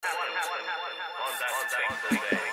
on that fateful day.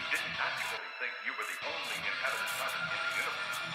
You didn't actually think you were the only inhabited planet in the universe.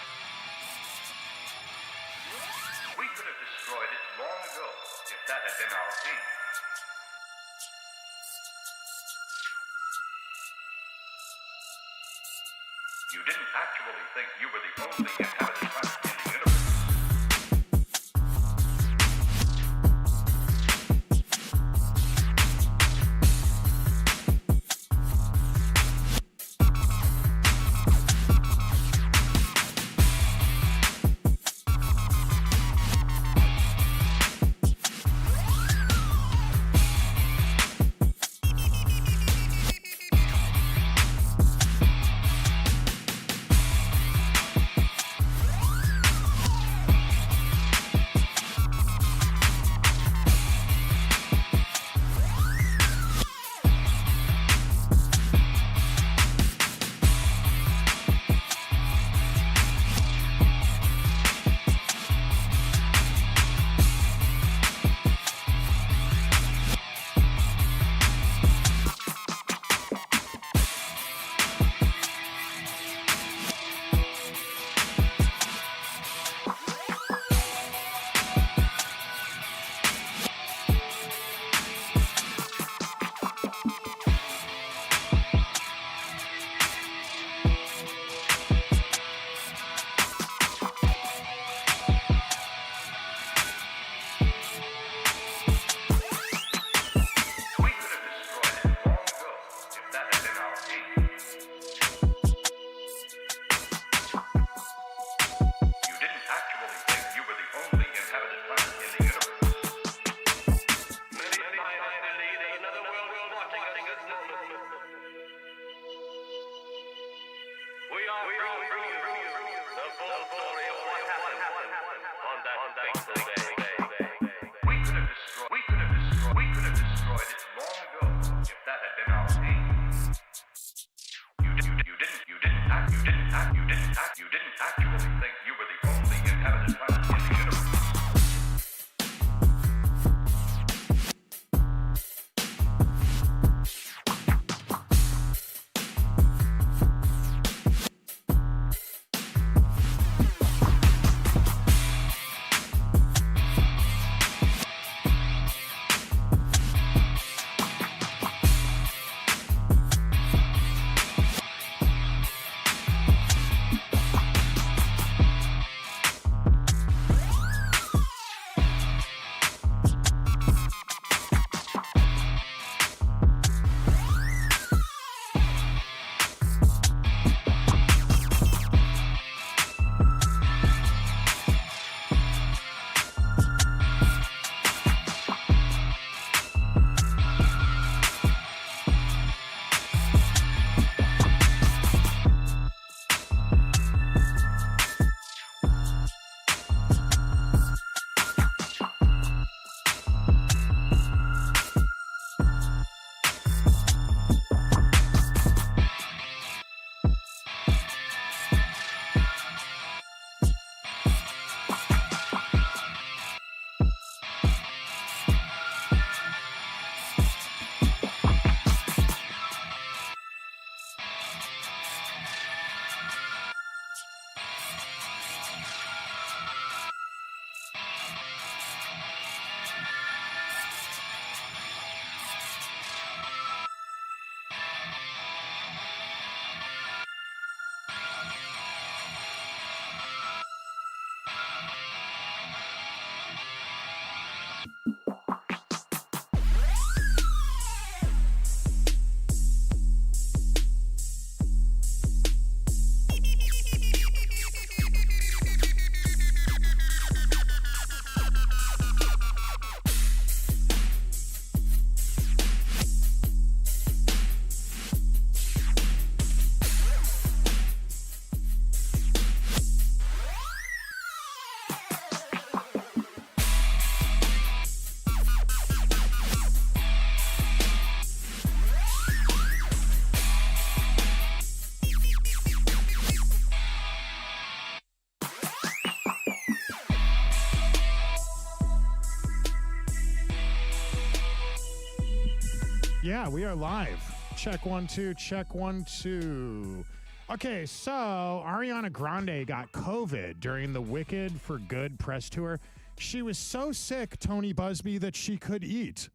Yeah, we are live. Check 1 2, check 1 2. Okay, so Ariana Grande got COVID during the Wicked for Good press tour. She was so sick, Tony Buzbee, that she could eat.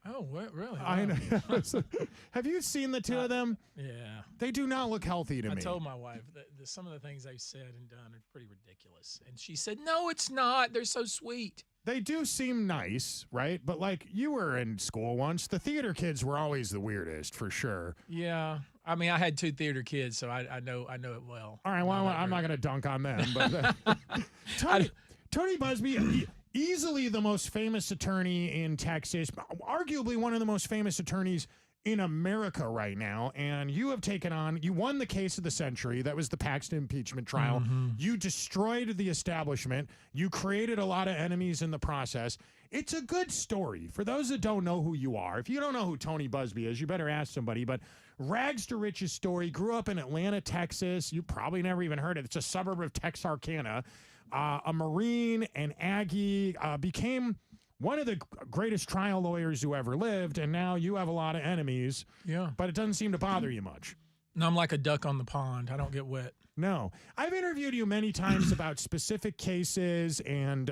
Oh, what, really? Wow. I know. Have you seen the two of them? Yeah. They do not look healthy to me. I told my wife that some of the things they've said and done are pretty ridiculous. And she said, no, it's not. They're so sweet. They do seem nice, right? But like you were in school once, the theater kids were always the weirdest, for sure. Yeah. I mean, I had 2 theater kids, so I know it well. All right, well, I'm not going to dunk on them. But Tony Buzbee, easily the most famous attorney in Texas, arguably one of the most famous attorneys in America right now, and you won the case of the century. That was the Paxton impeachment trial. Mm-hmm. You destroyed the establishment. You created a lot of enemies in the process. It's a good story. For those that don't know who you are, if you don't know who Tony Buzbee is, you better ask somebody, but rags to riches story, grew up in Atlanta, Texas. You probably never even heard it. It's a suburb of Texarkana. A Marine, an Aggie, became one of the greatest trial lawyers who ever lived, and now you have a lot of enemies. Yeah. But it doesn't seem to bother you much. No, I'm like a duck on the pond. I don't get wet. No. I've interviewed you many times about specific cases, and,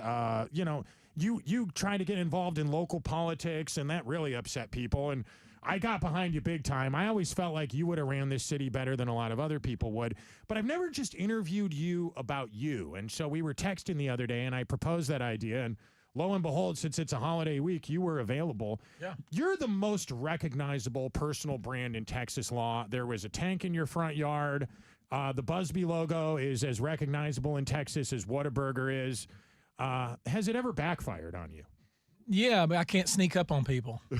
you try to get involved in local politics, and that really upset people, and I got behind you big time. I always felt like you would have ran this city better than a lot of other people would, but I've never just interviewed you about you, and so we were texting the other day, and I proposed that idea, and lo and behold, since it's a holiday week, you were available. Yeah. You're the most recognizable personal brand in Texas law. There was a tank in your front yard. The Buzbee logo is as recognizable in Texas as Whataburger is. Has it ever backfired on you? Yeah, but I can't sneak up on people. I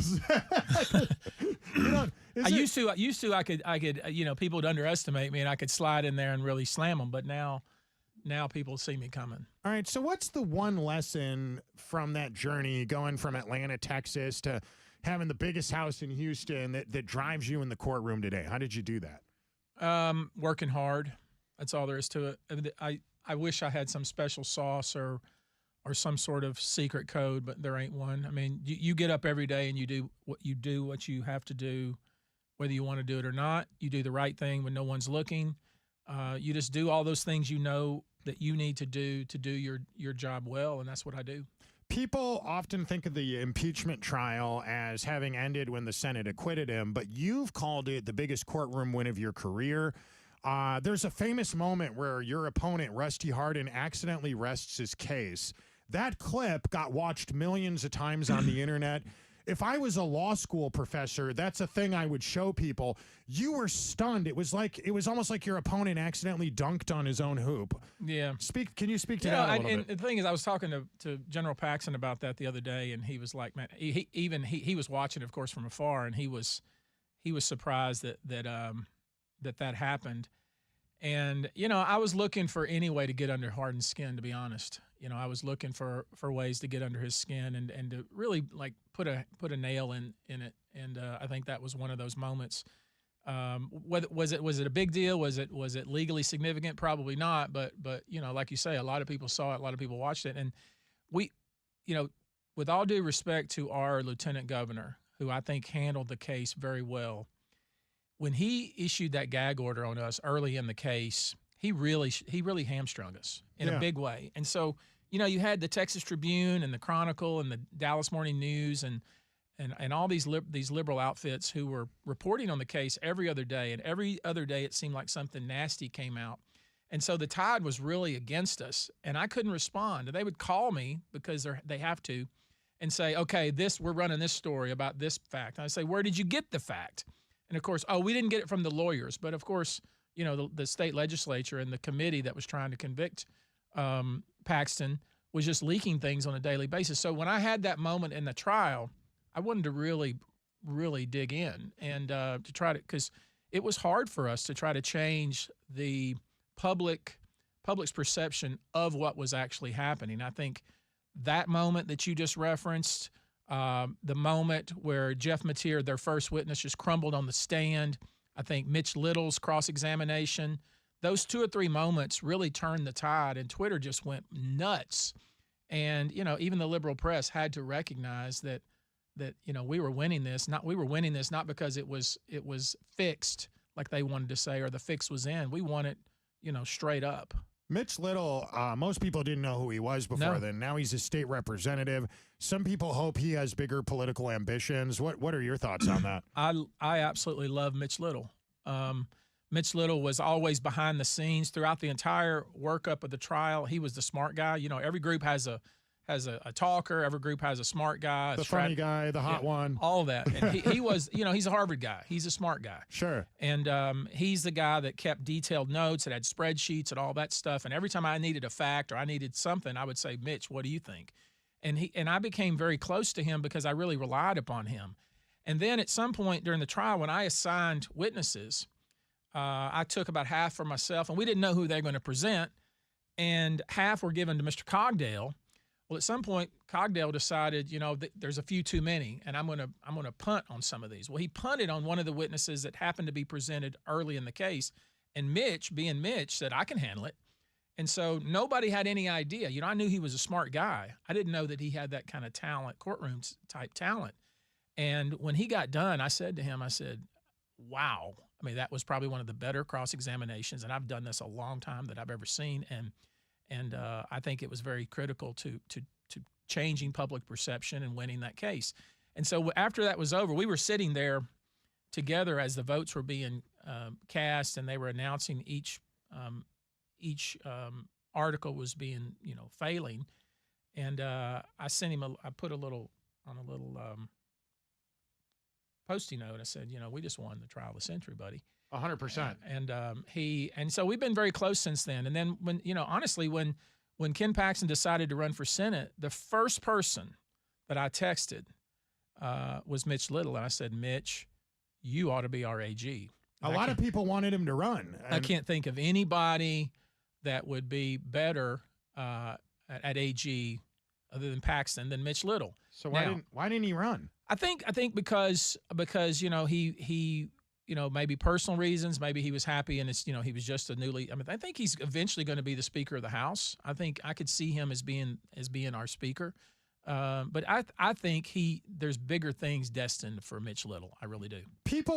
used to. I could. People would underestimate me, and I could slide in there and really slam them. But now people see me coming. All right. So what's the one lesson from that journey, going from Atlanta, Texas, to having the biggest house in Houston that drives you in the courtroom today? How did you do that? Working hard. That's all there is to it. I wish I had some special sauce or some sort of secret code, but there ain't one. I mean, you get up every day and you do what you have to do, whether you want to do it or not. You do the right thing when no one's looking. You just do all those things you know that you need to do your job well, and that's what I do. People often think of the impeachment trial as having ended when the Senate acquitted him, but you've called it the biggest courtroom win of your career. There's a famous moment where your opponent, Rusty Hardin, accidentally rests his case. That clip got watched millions of times on the internet. If I was a law school professor, that's a thing I would show people. You were stunned. It was almost like your opponent accidentally dunked on his own hoop. Yeah. Can you speak to that a little bit? And the thing is, I was talking to General Paxton about that the other day, and he was like, man, he was watching, of course, from afar, and he was surprised that happened. And, I was looking for any way to get under Hardin's skin, to be honest. I was looking for ways to get under his skin and to really like put a nail in it. And I think that was one of those moments. Was it a big deal? Was it legally significant? Probably not. But like you say, a lot of people saw it. A lot of people watched it. And we, with all due respect to our lieutenant governor, who I think handled the case very well, when he issued that gag order on us early in the case, he really hamstrung us in a big way. And so, you had the Texas Tribune and the Chronicle and the Dallas Morning News and all these liberal outfits who were reporting on the case every other day, and every other day it seemed like something nasty came out. And so the tide was really against us, and I couldn't respond. They would call me because they have to and say, okay, we're running this story about this fact. And I say, where did you get the fact? And of course, we didn't get it from the lawyers, but of course, the state legislature and the committee that was trying to convict Paxton was just leaking things on a daily basis. So when I had that moment in the trial, I wanted to really, really dig in and to try to, because it was hard for us to try to change the public's perception of what was actually happening. I think that moment that you just referenced, the moment where Jeff Mateer, their first witness, just crumbled on the stand. I think Mitch Little's cross-examination, those 2 or 3 moments really turned the tide, and Twitter just went nuts. And, even the liberal press had to recognize that we were winning this. We were winning this not because it was fixed like they wanted to say, or the fix was in. We won it, straight up. Mitch Little, most people didn't know who he was before then. Now he's a state representative. Some people hope he has bigger political ambitions. What are your thoughts on that? I absolutely love Mitch Little. Mitch Little was always behind the scenes throughout the entire workup of the trial. He was the smart guy. Every group has a talker. Every group has a smart guy, the funny guy, the hot one, all of that. And he was, he's a Harvard guy. He's a smart guy. Sure. And he's the guy that kept detailed notes, that had spreadsheets and all that stuff. And every time I needed a fact or I needed something, I would say, Mitch, what do you think? And I became very close to him because I really relied upon him. And then at some point during the trial, when I assigned witnesses, I took about half for myself, and we didn't know who they were going to present, and half were given to Mr. Cogdale. Well, at some point, Cogdale decided, there's a few too many, and I'm gonna punt on some of these. Well, he punted on one of the witnesses that happened to be presented early in the case, and Mitch, being Mitch, said, I can handle it. And so nobody had any idea. I knew he was a smart guy. I didn't know that he had that kind of talent, courtroom type talent. And when he got done, I said to him, wow. I mean, that was probably one of the better cross-examinations, and I've done this a long time, that I've ever seen. And I think it was very critical to changing public perception and winning that case. And so after that was over, we were sitting there together as the votes were being cast, and they were announcing each article was being, failing. And I sent him I put a little Post-it note. I said, we just won the trial of the century, buddy. 100%. And so we've been very close since then. And then when, honestly, when Ken Paxton decided to run for Senate, the first person that I texted was Mitch Little. And I said, Mitch, you ought to be our AG. A lot of people wanted him to run. I can't think of anybody that would be better at AG other than Paxton than Mitch Little. So why didn't he run? I think because he maybe personal reasons, maybe he was happy and it's he was just I think he's eventually going to be the Speaker of the House. I think I could see him as being our Speaker. But I think there's bigger things destined for Mitch Little. I really do.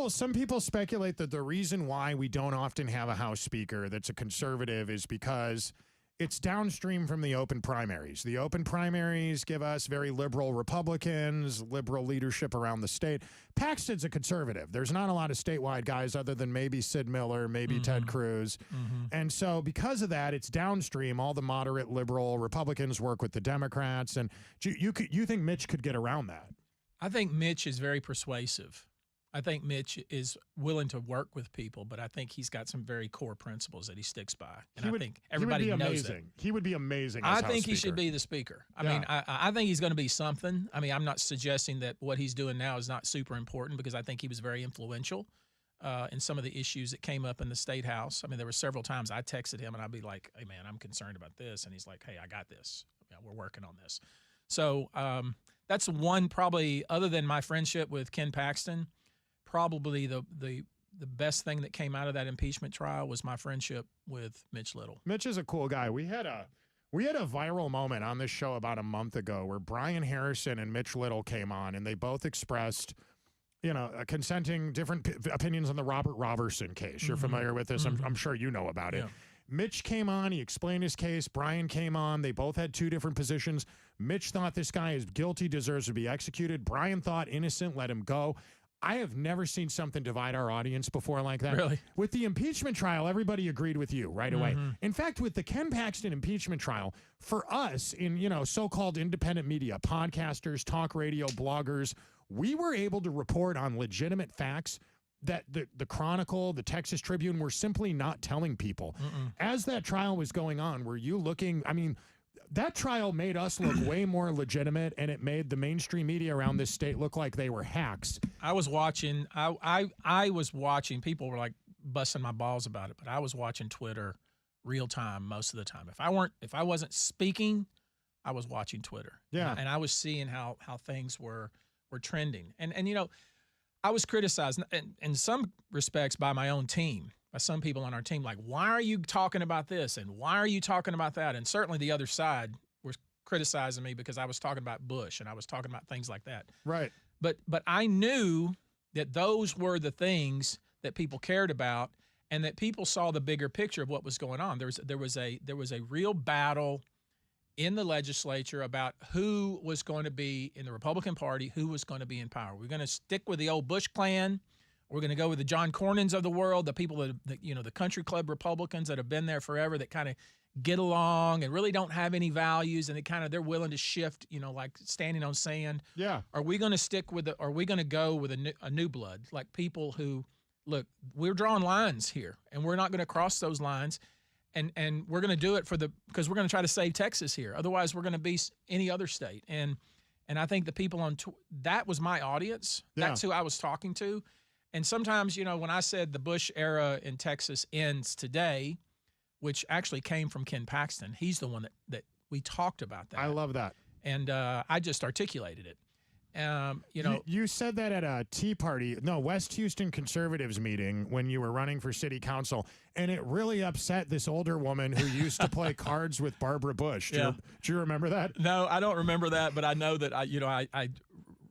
Some people speculate that the reason why we don't often have a House Speaker that's a conservative is because it's downstream from the open primaries. The open primaries give us very liberal Republicans, liberal leadership around the state. Paxton's a conservative. There's not a lot of statewide guys other than maybe Sid Miller, maybe Ted Cruz. And so because of that, it's downstream. All the moderate liberal Republicans work with the Democrats. And you think Mitch could get around that? I think Mitch is very persuasive. I think Mitch is willing to work with people, but I think he's got some very core principles that he sticks by. And I think everybody knows that. He would be amazing. I think he should be the Speaker. I mean, I think he's going to be something. I mean, I'm not suggesting that what he's doing now is not super important, because I think he was very influential in some of the issues that came up in the State House. I mean, there were several times I texted him and I'd be like, hey, man, I'm concerned about this. And he's like, hey, I got this. We're working on this. So that's one, probably, other than my friendship with Ken Paxton, probably the best thing that came out of that impeachment trial was my friendship with Mitch Little. Mitch is a cool guy. We had a viral moment on this show about a month ago where Brian Harrison and Mitch Little came on, and they both expressed, consenting different opinions on the Robert Robertson case. You're familiar with this. I'm sure you know about it. Mitch came on. He explained his case. Brian came on. They both had two different positions. Mitch thought this guy is guilty, deserves to be executed. Brian thought innocent, let him go. I have never seen something divide our audience before like that. Really? With the impeachment trial, everybody agreed with you right away. In fact, with the Ken Paxton impeachment trial, for us in, so-called independent media, podcasters, talk radio, bloggers, we were able to report on legitimate facts that the Chronicle, the Texas Tribune were simply not telling people. As that trial was going on, were you looking, that trial made us look way more legitimate, and it made the mainstream media around this state look like they were hacks. I was watching. I was watching. People were like busting my balls about it, but I was watching Twitter real time most of the time. If I wasn't speaking, I was watching Twitter. Yeah, and I was seeing how things were trending, and I was criticized in some respects by my own team. By some people on our team, like, why are you talking about this? And why are you talking about that? And certainly the other side was criticizing me because I was talking about Bush and I was talking about things like that. Right. But I knew that those were the things that people cared about, and that people saw the bigger picture of what was going on. There was a real battle in the legislature about who was going to be in the Republican Party, who was going to be in power. We're going to stick with the old Bush clan. We're going to go with the John Cornyn's of the world, the people that the country club Republicans that have been there forever, that kind of get along and really don't have any values, and they're willing to shift, like standing on sand. Yeah. Are we going to stick with are we going to go with a new blood, like people who, look, we're drawing lines here, and we're not going to cross those lines, and we're going to do it because we're going to try to save Texas here. Otherwise, we're going to be any other state. And I think the people that was my audience. Yeah. That's who I was talking to. And sometimes, when I said the Bush era in Texas ends today, which actually came from Ken Paxton, he's the one that we talked about that. I love that. And I just articulated it. You said that at a West Houston conservatives meeting when you were running for city council, and it really upset this older woman who used to play cards with Barbara Bush. Do you remember that? No, I don't remember that, but I know that I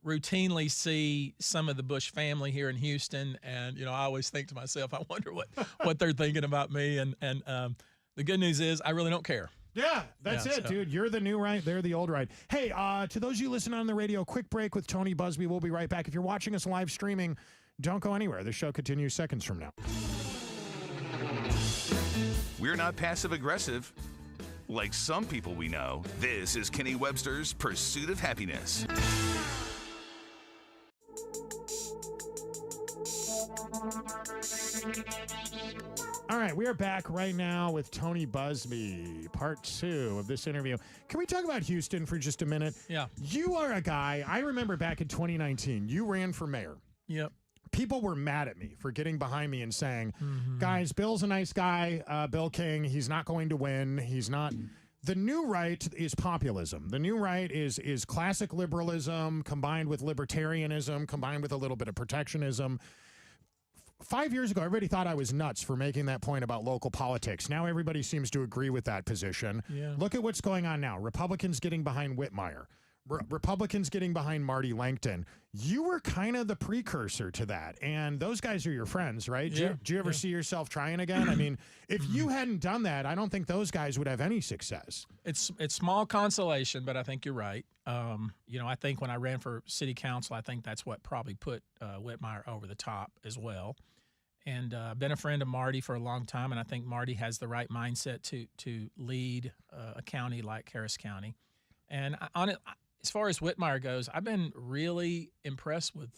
routinely see some of the Bush family here in Houston, and I always think to myself, I wonder what they're thinking about me. And the good news is I really don't care. Yeah, that's it, dude. You're the new right. They're the old right. Hey, to those of you listening on the radio, quick break with Tony Buzbee. We'll be right back. If you're watching us live streaming, don't go anywhere. The show continues seconds from now. We're not passive-aggressive. Like some people we know, this is Kenny Webster's Pursuit of Happiness. All right, we are back right now with Tony Buzbee, part 2 of this interview. Can we talk about Houston for just a minute? Yeah. You are a guy, I remember back in 2019, you ran for mayor. Yep. People were mad at me for getting behind me and saying, guys, Bill's a nice guy, Bill King, he's not going to win, he's not... The new right is populism. The new right is classic liberalism combined with libertarianism, combined with a little bit of protectionism. 5 years ago, everybody thought I was nuts for making that point about local politics. Now everybody seems to agree with that position. Yeah. Look at what's going on now. Republicans getting behind Whitmire. Republicans getting behind Marty Langton. You were kind of the precursor to that, and those guys are your friends, right? Yeah. Do you ever see yourself trying again? I mean, if you hadn't done that, I don't think those guys would have any success. It's small consolation, but I think you're right. I think when I ran for city council, I think that's what probably put Whitmire over the top as well. And I've been a friend of Marty for a long time, and I think Marty has the right mindset to lead a county like Harris County. And as far as Whitmire goes, I've been really impressed with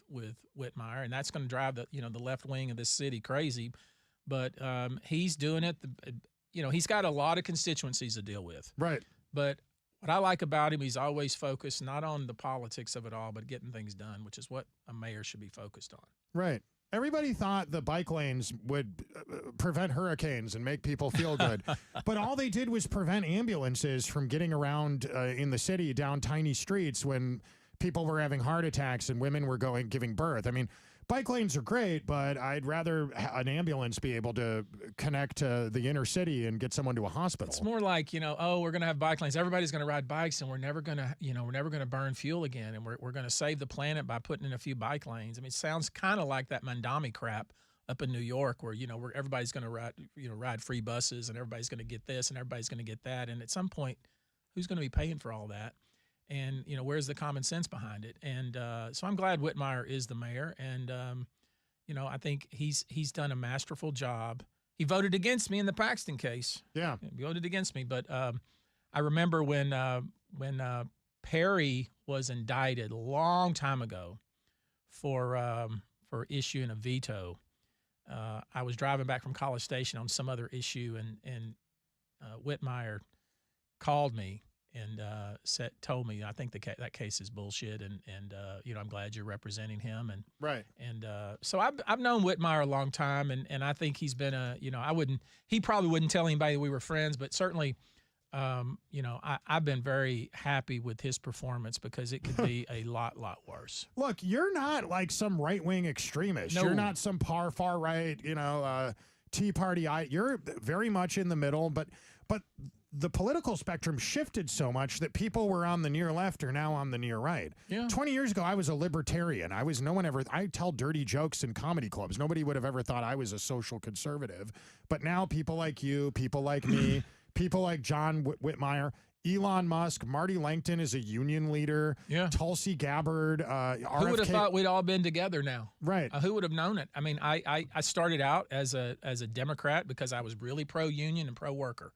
Whitmire, and that's going to drive the left wing of this city crazy. But he's doing it. He's got a lot of constituencies to deal with. Right. But what I like about him, he's always focused not on the politics of it all, but getting things done, which is what a mayor should be focused on. Right. Everybody thought the bike lanes would prevent hurricanes and make people feel good. But all they did was prevent ambulances from getting around in the city down tiny streets when people were having heart attacks and women were giving birth. I mean, bike lanes are great, but I'd rather an ambulance be able to connect to the inner city and get someone to a hospital. It's more like, we're going to have bike lanes. Everybody's going to ride bikes, and we're never going to burn fuel again, and we're going to save the planet by putting in a few bike lanes. I mean, it sounds kind of like that Mandami crap up in New York where, where everybody's going to ride free buses, and everybody's going to get this and everybody's going to get that. And at some point, who's going to be paying for all that? And, where's the common sense behind it? And so I'm glad Whitmire is the mayor. And, I think he's done a masterful job. He voted against me in the Paxton case. Yeah. He voted against me. But I remember when Perry was indicted a long time ago for issuing a veto, I was driving back from College Station on some other issue, and Whitmire called me and told me, I think that case is bullshit, and I'm glad you're representing him. And right. And so I've known Whitmire a long time, and I think he's been he probably wouldn't tell anybody we were friends, but certainly, I've been very happy with his performance because it could be a lot worse. Look, you're not like some right-wing extremist. No. You're not some far right, Tea Party. You're very much in the middle, but the political spectrum shifted so much that people were on the near left are now on the near right. Yeah. 20 years ago, I was a libertarian. I tell dirty jokes in comedy clubs. Nobody would have ever thought I was a social conservative. But now people like you, people like me, people like John Whitmire, Elon Musk, Marty Langton is a union leader. Yeah. Tulsi Gabbard. RFK. Who would have thought we'd all been together now? Right. Who would have known it? I mean, I started out as a Democrat because I was really pro-union and pro-worker.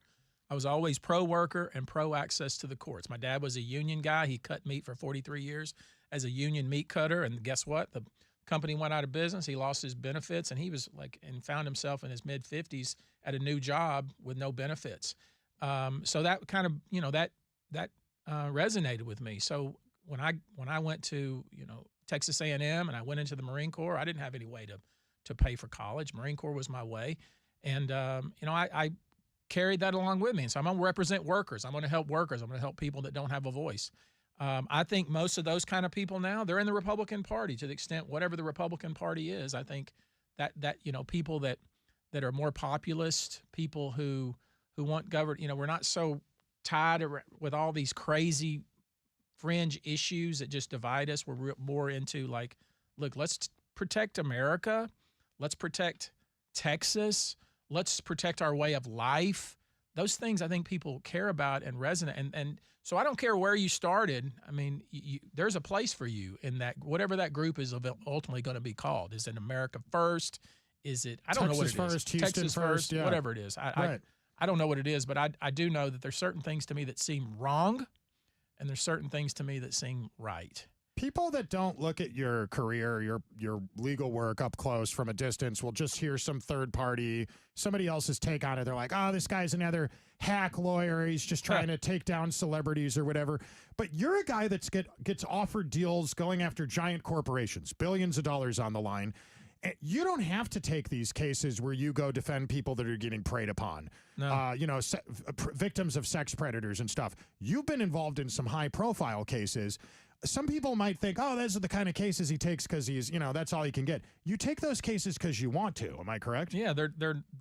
I was always pro-worker and pro-access to the courts. My dad was a union guy. He cut meat for 43 years as a union meat cutter. And guess what? The company went out of business. He lost his benefits, and he was and found himself in his mid-50s at a new job with no benefits. So that kind of, that resonated with me. So when I went to, Texas A&M and I went into the Marine Corps, I didn't have any way to pay for college. Marine Corps was my way. And, I carried that along with me. And so I'm going to represent workers. I'm going to help workers. I'm going to help people that don't have a voice. I think most of those kind of people now, they're in the Republican Party to the extent whatever the Republican Party is. I think that people that are more populist, people who want government, we're not so tied with all these crazy fringe issues that just divide us. We're more into look, let's protect America. Let's protect Texas. Let's protect our way of life. Those things I think people care about and resonate. And so I don't care where you started. I mean, there's a place for you in that, whatever that group is ultimately going to be called. Is it America First? Is it, I don't know what it is. Texas First, Houston Texas First, yeah. Whatever it is. I don't know what it is, but I do know that there's certain things to me that seem wrong, and there's certain things to me that seem right. People that don't look at your career, your legal work up close from a distance will just hear some third party, somebody else's take on it. They're like, oh, this guy's another hack lawyer. He's just trying to take down celebrities or whatever. But you're a guy that gets offered deals going after giant corporations, billions of dollars on the line. You don't have to take these cases where you go defend people that are getting preyed upon, No. Victims of sex predators and stuff. You've been involved in some high profile cases. Some people might think, oh, those are the kind of cases he takes because he's, that's all he can get. You take those cases because you want to. Am I correct? Yeah,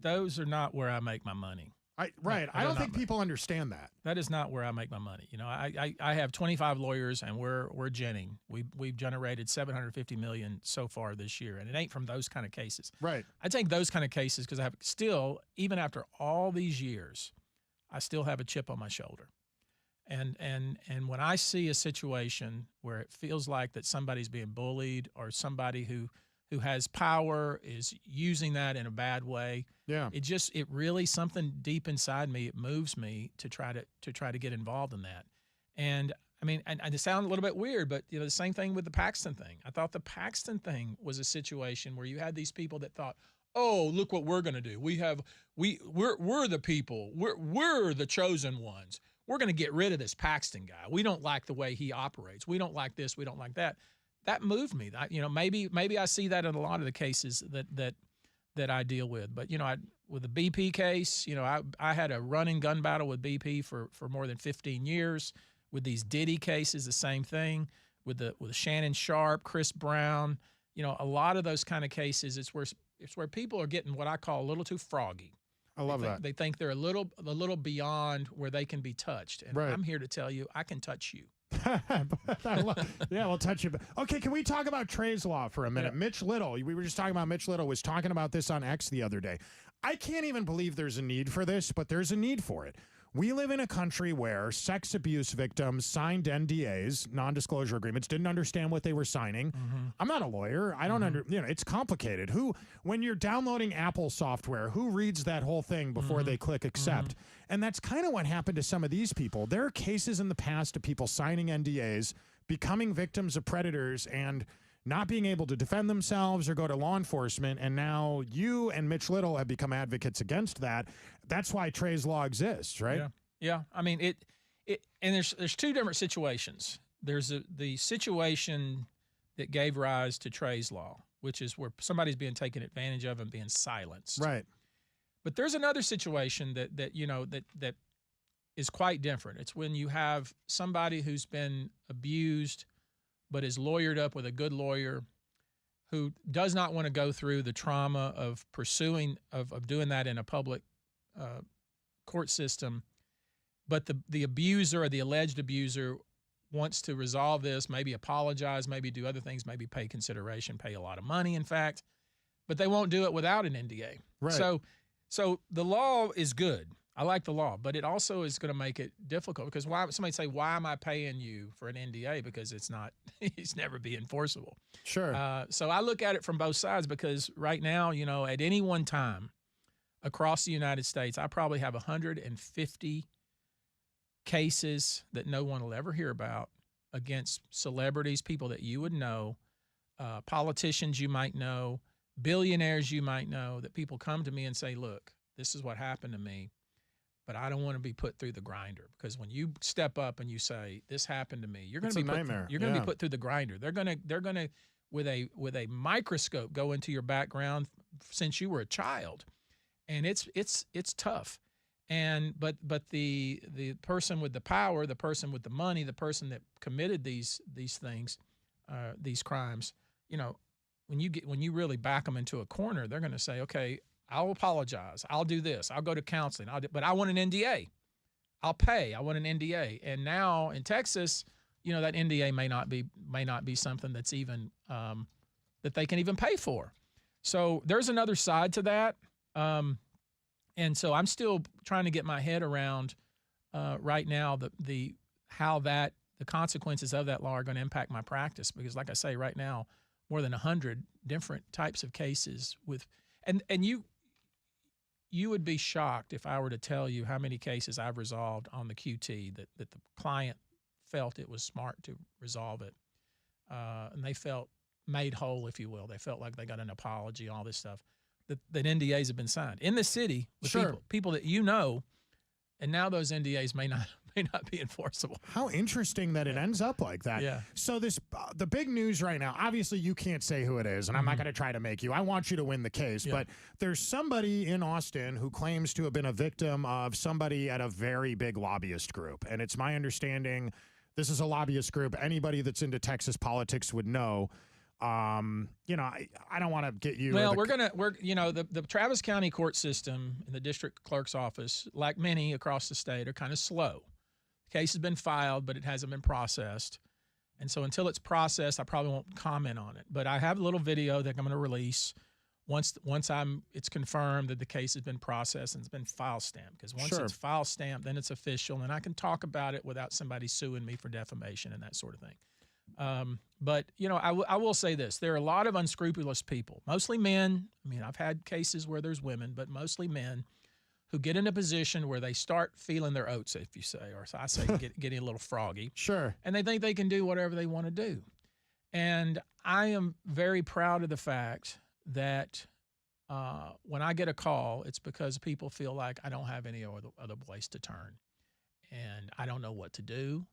those are not where I make my money. Right. I don't think people understand that. That is not where I make my money. I have 25 lawyers, and we're ginning. We've generated $750 million so far this year, and it ain't from those kind of cases. Right. I take those kind of cases because I have still, even after all these years, I still have a chip on my shoulder. And when I see a situation where it feels like that somebody's being bullied or somebody who has power is using that in a bad way, yeah, it really something deep inside me, it moves me to try to get involved in that. And I mean, and it sounds a little bit weird, but the same thing with the Paxton thing. I thought the Paxton thing was a situation where you had these people that thought, oh, look what we're going to do. We're the people. We're the chosen ones. We're going to get rid of this Paxton guy. We don't like the way he operates. We don't like this. We don't like that. That moved me. Maybe I see that in a lot of the cases that I deal with. But with the BP case, I had a running gun battle with BP for more than 15 years. With these Diddy cases, the same thing. With Shannon Sharp, Chris Brown, a lot of those kind of cases, it's where people are getting what I call a little too froggy. I love that. They think they're a little beyond where they can be touched. And right. I'm here to tell you, I can touch you. Yeah, we'll touch you. Okay, can we talk about Trey's Law for a minute? Yeah. Mitch Little, we were just talking about Mitch Little was talking about this on X the other day. I can't even believe there's a need for this, but there's a need for it. We live in a country where sex abuse victims signed NDAs, non-disclosure agreements, didn't understand what they were signing. Mm-hmm. I'm not a lawyer. I don't it's complicated. When you're downloading Apple software, who reads that whole thing before they click accept? Mm-hmm. And that's kind of what happened to some of these people. There are cases in the past of people signing NDAs, becoming victims of predators, and not being able to defend themselves or go to law enforcement. And now you and Mitch Little have become advocates against that. That's why Trey's Law exists, right? Yeah. I mean, it and there's two different situations. There's the situation that gave rise to Trey's Law, which is where somebody's being taken advantage of and being silenced. Right. But there's another situation that is quite different. It's when you have somebody who's been abused but is lawyered up with a good lawyer who does not want to go through the trauma of pursuing, of doing that in a public court system, but the abuser or the alleged abuser wants to resolve this, maybe apologize, maybe do other things, maybe pay consideration, pay a lot of money, in fact, but they won't do it without an NDA. Right. So the law is good. I like the law, but it also is going to make it difficult because somebody say, why am I paying you for an NDA? Because it's never be enforceable. Sure. So I look at it from both sides because right now, at any one time across the United States, I probably have 150 cases that no one will ever hear about against celebrities, people that you would know, politicians you might know, billionaires you might know, that people come to me and say, look, this is what happened to me, but I don't want to be put through the grinder. Because when you step up and you say, this happened to me, you're going to be nightmare. You're going to be put through the grinder. They're going to with a microscope go into your background since you were a child. And it's tough. And but the person with the power, the person with the money, the person that committed these things, these crimes, when you really back them into a corner, they're going to say, okay, I'll apologize, I'll do this, I'll go to counseling, but I want an NDA, I'll pay, I want an NDA. And now in Texas, that NDA may not be something that's even that they can even pay for. So there's another side to that. And so I'm still trying to get my head around right now the consequences of that law are going to impact my practice, because like I say, right now, more than 100 different types of cases and you would be shocked if I were to tell you how many cases I've resolved on the QT that the client felt it was smart to resolve it. And they felt made whole, if you will. They felt like they got an apology, all this stuff. That NDAs have been signed in the city with people that and now those NDAs may not be enforceable. How interesting that it ends up like that. Yeah. So the big news right now, obviously you can't say who it is, and I'm not going to try to make you. I want you to win the case, but there's somebody in Austin who claims to have been a victim of somebody at a very big lobbyist group, and it's my understanding this is a lobbyist group. Anybody that's into Texas politics would know. I don't want to get you. Well, the Travis County court system and the district clerk's office, like many across the state, are kind of slow. The case has been filed, but it hasn't been processed. And so until it's processed, I probably won't comment on it. But I have a little video that I'm going to release once it's confirmed that the case has been processed and it's been file stamped. Because once it's file stamped, then it's official, and I can talk about it without somebody suing me for defamation and that sort of thing. But I will say this: there are a lot of unscrupulous people, mostly men. I mean, I've had cases where there's women, but mostly men who get in a position where they start feeling their oats, if you say, or I say, getting a little froggy. Sure. And they think they can do whatever they want to do. And I am very proud of the fact that when I get a call, it's because people feel like I don't have any other place to turn, and I don't know what to do.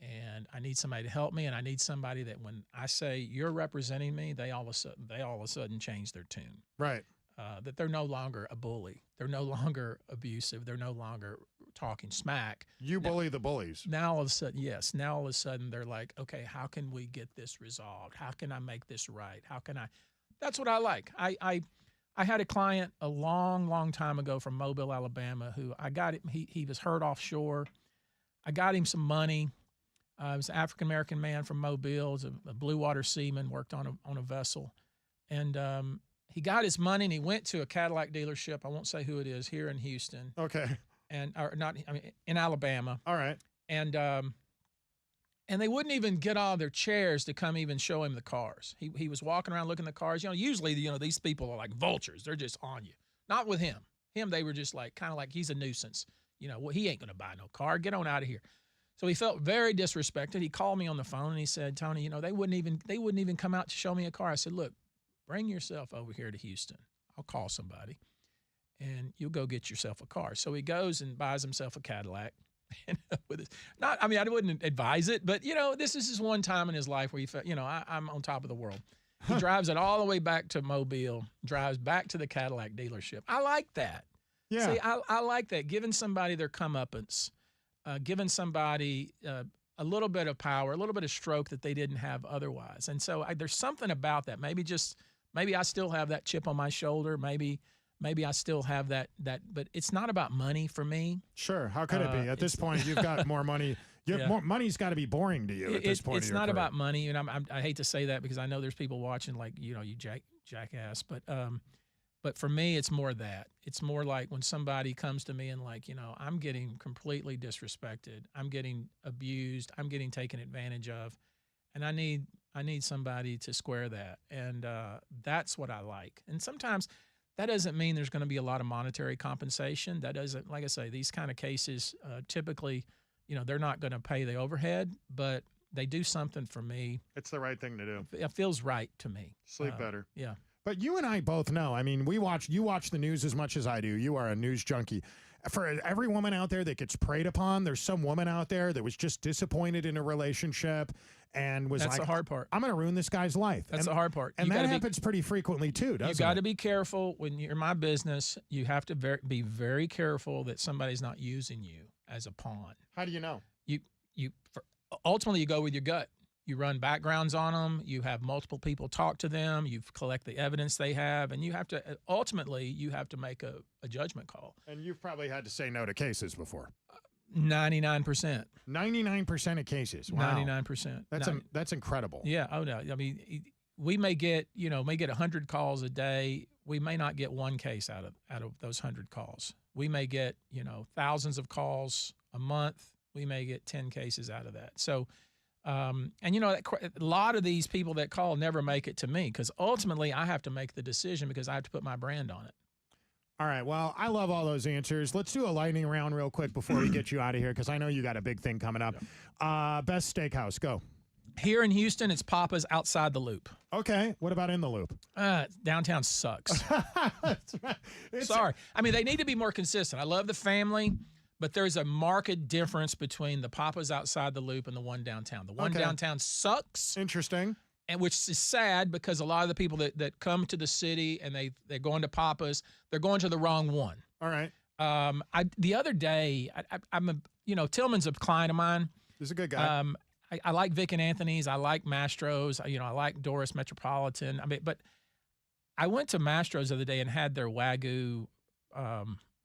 And I need somebody to help me, and I need somebody that when I say you're representing me, they all of a sudden change their tune. Right. That they're no longer a bully. They're no longer abusive. They're no longer talking smack. You bully the bullies. Now all of a sudden they're like, okay, how can we get this resolved? How can I make this right? That's what I like. I had a client a long, long time ago from Mobile, Alabama, who I got him. He was hurt offshore. I got him some money. He was an African-American man from Mobile. He was a blue water seaman, worked on a vessel. And he got his money, and he went to a Cadillac dealership. I won't say who it is, here in Houston. Okay. In Alabama. All right. And they wouldn't even get out of their chairs to come even show him the cars. He was walking around looking at the cars. Usually, these people are like vultures. They're just on you. Not with him. They were just kind of like he's a nuisance. He ain't going to buy no car. Get on out of here. So he felt very disrespected. He called me on the phone and he said, Tony, they wouldn't even come out to show me a car. I said, look, bring yourself over here to Houston. I'll call somebody and you'll go get yourself a car. So he goes and buys himself a Cadillac. I wouldn't advise it, but this is his one time in his life where he felt, I'm on top of the world. He drives it all the way back to Mobile, drives back to the Cadillac dealership. I like that. Yeah. See, I like that. Giving somebody their comeuppance. Giving somebody a little bit of power, a little bit of stroke that they didn't have otherwise. And so there's something about that. Maybe I still have that chip on my shoulder. Maybe maybe I still have that, but it's not about money for me. Sure. How could it be? At this point, you've got more money. You have more money's got to be boring to you at this point. It's not about money, and I hate to say that because I know there's people watching like you jackass, but for me, it's more that. It's more like when somebody comes to me and like, I'm getting completely disrespected, I'm getting abused, I'm getting taken advantage of, and I need somebody to square that, and that's what I like. And sometimes that doesn't mean there's going to be a lot of monetary compensation. That doesn't, like I say, these kind of cases typically, they're not going to pay the overhead, but they do something for me. It's the right thing to do. It feels right to me. Sleep better. Yeah. But you and I both know. I mean, you watch the news as much as I do. You are a news junkie. For every woman out there that gets preyed upon, there's some woman out there that was just disappointed in a relationship and was That's the hard part. I'm going to ruin this guy's life. That's the hard part. And that happens pretty frequently too, doesn't it? You got to be careful when you're in my business. You have to be very careful that somebody's not using you as a pawn. How do you know? Ultimately, you go with your gut. You run backgrounds on them. You have multiple people talk to them. You collect the evidence they have, and you have to ultimately make a judgment call. And you've probably had to say no to cases before. 99%. 99% of cases. Wow. 99%. That's incredible. Yeah. Oh no. I mean, we may get 100 calls a day. We may not get one case out of those 100 calls. We may get thousands of calls a month. We may get 10 cases out of that. So. And a lot of these people that call never make it to me because ultimately I have to make the decision because I have to put my brand on it. All right. Well, I love all those answers. Let's do a lightning round real quick before we get you out of here because I know you got a big thing coming up. Best steakhouse, go. Here in Houston, it's Papa's outside the Loop. Okay. What about in the Loop? Downtown sucks. That's right. Sorry. I mean, they need to be more consistent. I love the family. But there's a marked difference between the Papa's outside the Loop and the one downtown. The one downtown sucks. Interesting. And which is sad because a lot of the people that come to the city and they're going to Papa's, they're going to the wrong one. All right. The other day, Tillman's a client of mine. He's a good guy. I like Vic and Anthony's. I like Mastro's. I like Doris Metropolitan. But I went to Mastro's the other day and had their Wagyu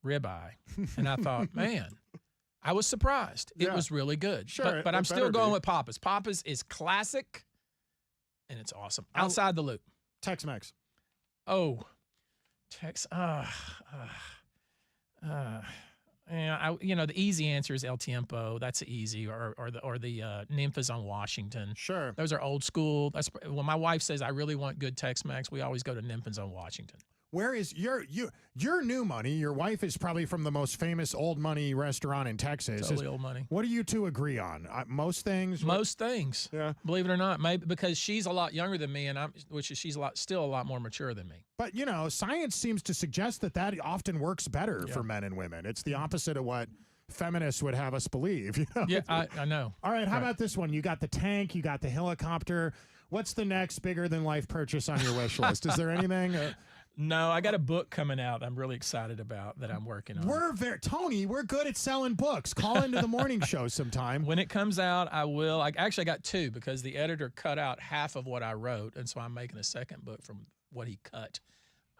ribeye, and I thought, man, I was surprised. It was really good. Sure, but I'm still going with Papa's. Papa's is classic, and it's awesome. Outside the Loop. Tex-Mex. Oh, the easy answer is El Tiempo. That's easy, or the Nympha's on Washington. Sure. Those are old school. That's when my wife says I really want good Tex-Mex. We always go to Nympha's on Washington. Where is your new money? Your wife is probably from the most famous old money restaurant in Texas. Totally old money. What do you two agree on? Most things. Most things. Yeah. Believe it or not, maybe because she's a lot younger than me, and she's still a lot more mature than me. But science seems to suggest that often works better for men and women. It's the opposite of what feminists would have us believe. Yeah, I know. All right. How about this one? You got the tank. You got the helicopter. What's the next bigger than life purchase on your wish list? Is there anything? No, I got a book coming out I'm really excited about that I'm working on. Tony, we're good at selling books. Call into the morning show sometime. When it comes out, I will. I got two because the editor cut out half of what I wrote, and so I'm making a second book from what he cut.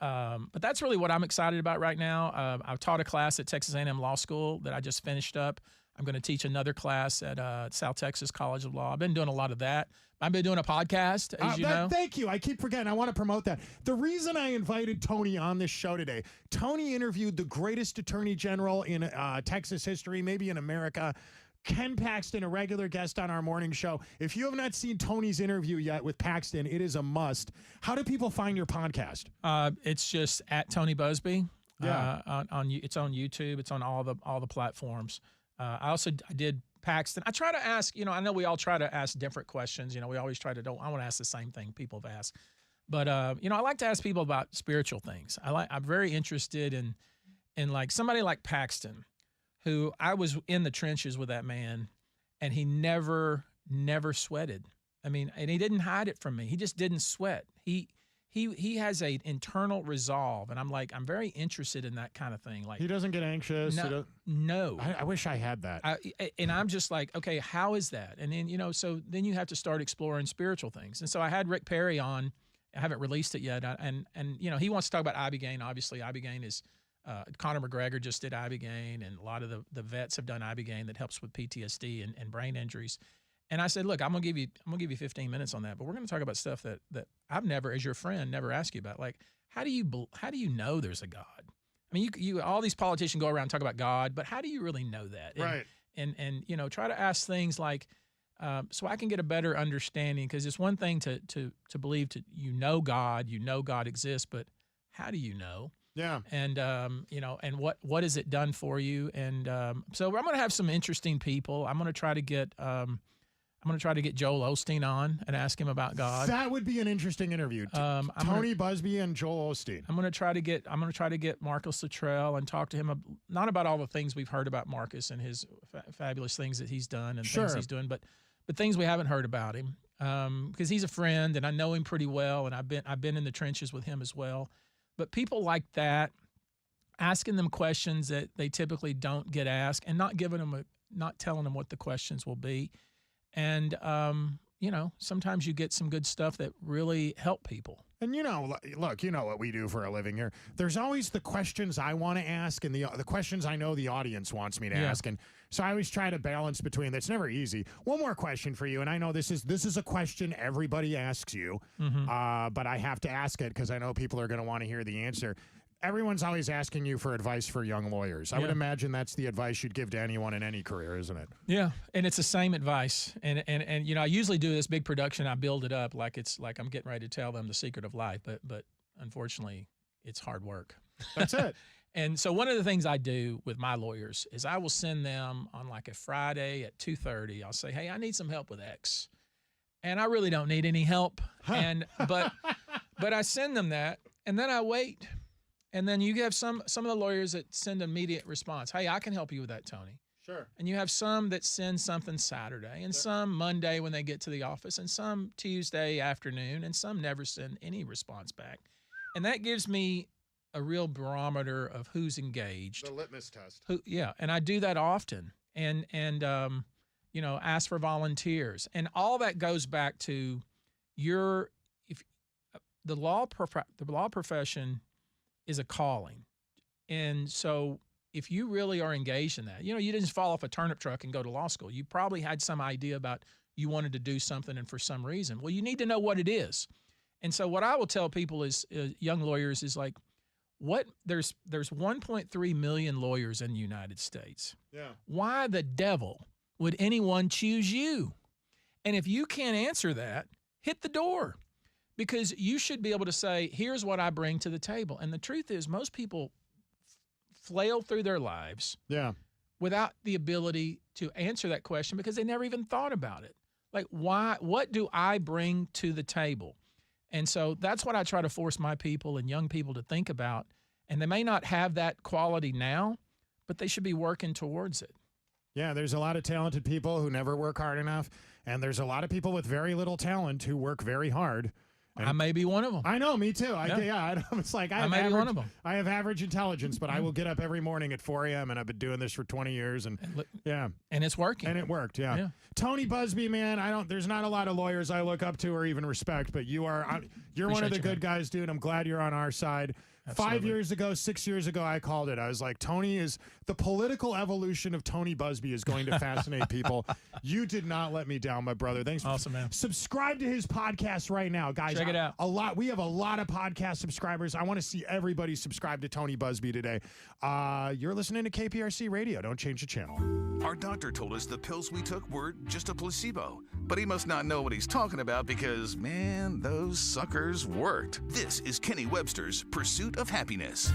But that's really what I'm excited about right now. I've taught a class at Texas A&M Law School that I just finished up. I'm going to teach another class at South Texas College of Law. I've been doing a lot of that. I've been doing a podcast, as you know. Thank you. I keep forgetting. I want to promote that. The reason I invited Tony on this show today, Tony interviewed the greatest attorney general in Texas history, maybe in America, Ken Paxton, a regular guest on our morning show. If you have not seen Tony's interview yet with Paxton, it is a must. How do people find your podcast? It's just at Tony Buzbee. Yeah. It's on YouTube. It's on all the platforms. I did Paxton. I try to ask, I know we all try to ask different questions. We always try to I want to ask the same thing people have asked. But, I like to ask people about spiritual things. I'm very interested in like somebody like Paxton, who I was in the trenches with that man, and he never sweated. I mean, and he didn't hide it from me. He just didn't sweat. He has an internal resolve, and I'm very interested in that kind of thing. Like he doesn't get anxious. No. I wish I had that. And I'm just like, okay, how is that? And then so then you have to start exploring spiritual things. And so I had Rick Perry on I haven't released it yet. And you know, he wants to talk about ibogaine. Obviously, ibogaine is Conor McGregor just did ibogaine, and a lot of the vets have done ibogaine that helps with PTSD and brain injuries. And I said, look, I'm gonna give you 15 minutes on that, but we're gonna talk about stuff that I've never, as your friend, never asked you about. Like, how do you know there's a God? I mean, you all these politicians go around and talk about God, but how do you really know that? And, Right. And you know, try to ask things like, so I can get a better understanding, because it's one thing to believe God exists, but how do you know? Yeah. And you know, and what has it done for you? And so I'm going to have some interesting people. I'm going to try to get Joel Osteen on and ask him about God. That would be an interesting interview. Tony Buzbee and Joel Osteen. I'm going to try to get Marcus Luttrell and talk to him not about all the things we've heard about Marcus and his fabulous things that he's done and things he's doing, but things we haven't heard about him, because he's a friend and I know him pretty well, and I've been in the trenches with him as well. But people like that, asking them questions that they typically don't get asked, and not telling them what the questions will be. And, you know, sometimes you get some good stuff that really help people. And, you know, look, you know what we do for a living here. There's always the questions I want to ask and the questions I know the audience wants me to ask. And so I always try to balance between. That's never easy. One more question for you. And I know this is a question everybody asks you, but I have to ask it because I know people are going to want to hear the answer. Everyone's always asking you for advice for young lawyers. I would imagine that's the advice you'd give to anyone in any career, isn't it? Yeah, and it's the same advice. And you know, I usually do this big production. I build it up like I'm getting ready to tell them the secret of life, but unfortunately, it's hard work. That's it. And so one of the things I do with my lawyers is I will send them on like a Friday at 2:30. I'll say, hey, I need some help with X, and I really don't need any help. But I send them that, and then I wait. And then you have some of the lawyers that send immediate response. Hey, I can help you with that, Tony. Sure. And you have some that send something Saturday, and some Monday when they get to the office, and some Tuesday afternoon, and some never send any response back. And that gives me a real barometer of who's engaged. The litmus test. And I do that often. And you know, ask for volunteers. And all that goes back to the law profession is a calling. And so if you really are engaged in that, you know, you didn't just fall off a turnip truck and go to law school. You probably had some idea about you wanted to do something, and for some reason. Well, you need to know what it is. And so what I will tell people is, young lawyers, is like, there's 1.3 million lawyers in the United States. Yeah. Why the devil would anyone choose you? And if you can't answer that, hit the door. Because you should be able to say, here's what I bring to the table. And the truth is, most people flail through their lives without the ability to answer that question because they never even thought about it. Like, what do I bring to the table? And so that's what I try to force my people and young people to think about. And they may not have that quality now, but they should be working towards it. Yeah, there's a lot of talented people who never work hard enough. And there's a lot of people with very little talent who work very hard. I may be one of them. I know, me too. It's like I may be one of them. I have average intelligence, but I will get up every morning at 4 a.m. and I've been doing this for 20 years, and and it's working. And it worked, yeah. Tony Buzbee, man, there's not a lot of lawyers I look up to or even respect, but you're one of the good guys, dude. I'm glad you're on our side. Absolutely. 5 years ago, 6 years ago, I called it. I was like, the political evolution of Tony Buzbee is going to fascinate people. You did not let me down, my brother. Thanks. Awesome, man. Subscribe to his podcast right now, guys. Check it out. We have a lot of podcast subscribers. I want to see everybody subscribe to Tony Buzbee today. You're listening to KPRC Radio. Don't change the channel. Our doctor told us the pills we took were just a placebo, but he must not know what he's talking about because, man, those suckers worked. This is Kenny Webster's Pursuit of Happiness.